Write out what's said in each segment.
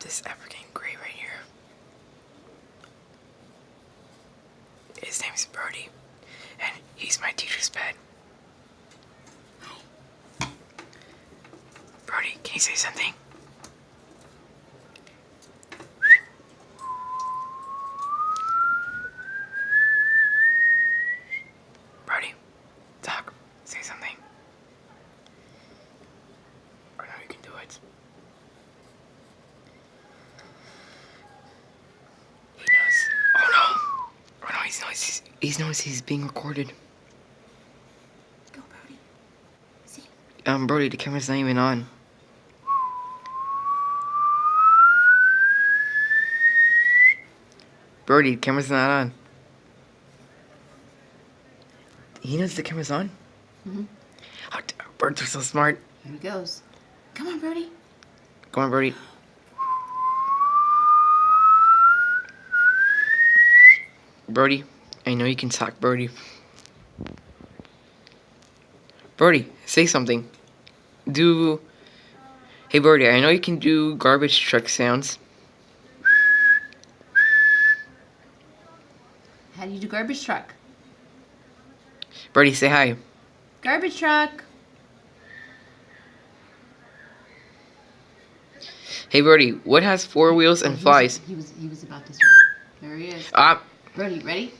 this African gray right here. His name's Brody, and he's my teacher's pet. Brody, can you say something? Brody, talk. Say something. I know you can do it. He knows. Oh no! Oh no, he knows he's being recorded. Go, Brody. See? Brody, the camera's not even on. Brody, the camera's not on. He knows the camera's on? Mm-hmm. Oh, birds are so smart. Here he goes. Come on, Brody. Come on, Brody. Brody, I know you can talk, Brody. Brody, say something. Hey, Brody, I know you can do garbage truck sounds. How do you do garbage truck? Brody, say hi. Garbage truck. Hey, Brody, what has 4 wheels and flies? He was about to start. There he is. Brody, ready?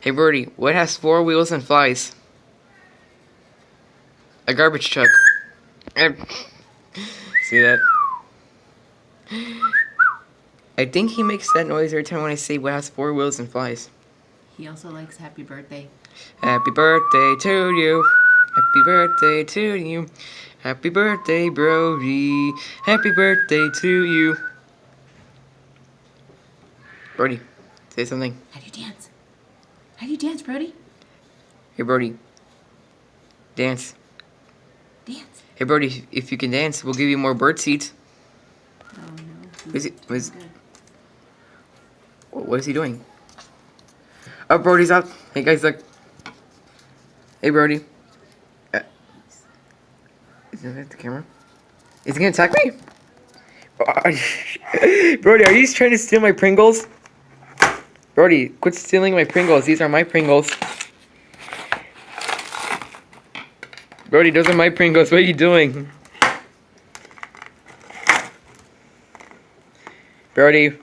Hey, Brody, what has 4 wheels and flies? A garbage truck. See that? I think he makes that noise every time when I say what has 4 wheels and flies. He also likes happy birthday. Happy birthday to you. Happy birthday to you. Happy birthday, Brody. Happy birthday to you. Brody, say something. How do you dance? How do you dance, Brody? Hey, Brody. Dance. Dance. Hey, Brody, if you can dance, we'll give you more bird seeds. Oh, no. What is he doing? Oh, Brody's up. Hey, guys, look. Hey, Brody. Is that the camera? Is he gonna attack me? Brody, are you trying to steal my Pringles? Brody, quit stealing my Pringles. These are my Pringles. Brody, those are my Pringles. What are you doing? Brody.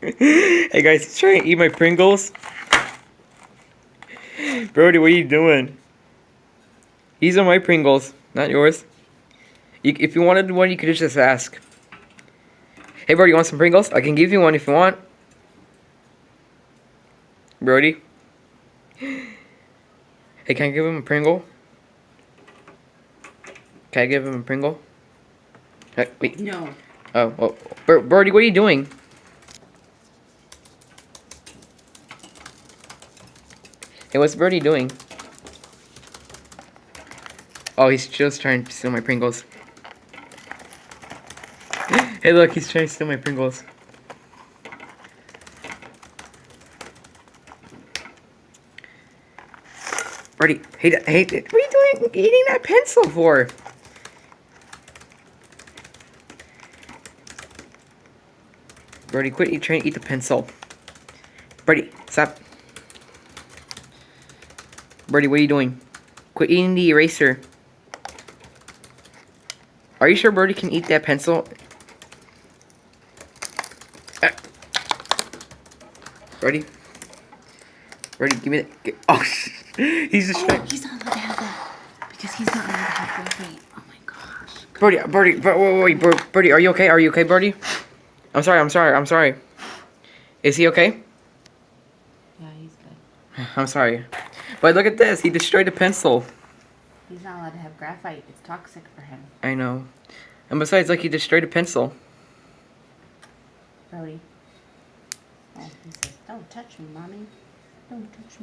Hey guys, he's trying to eat my Pringles. Brody, what are you doing? These are my Pringles, not yours. If you wanted one, you could just ask. Hey, Brody, you want some Pringles? I can give you one if you want. Brody? Hey, can I give him a Pringle? Can I give him a Pringle? Wait. No. Oh, well, Brody, what are you doing? Hey, what's Brody doing? Oh, he's just trying to steal my Pringles. Hey, look, he's trying to steal my Pringles. Brody, hey, what are you doing eating that pencil for? Brody, quit trying to eat the pencil. Brody, stop. Brody, what are you doing? Quit eating the eraser. Are you sure Brody can eat that pencil? Brody? Brody, give me that. Oh, he's just trying. He's not allowed to have that. Because he's not allowed to have graphite. Oh my gosh. Brody, Brody, are you okay? Are you okay, Brody? I'm sorry. Is he okay? Yeah, he's good. I'm sorry. But look at this, he destroyed the pencil. He's not allowed to have graphite. It's toxic for him. I know. And besides, like, he destroyed a pencil. Brody. Oh, he says, don't touch me, Mommy. Don't touch me.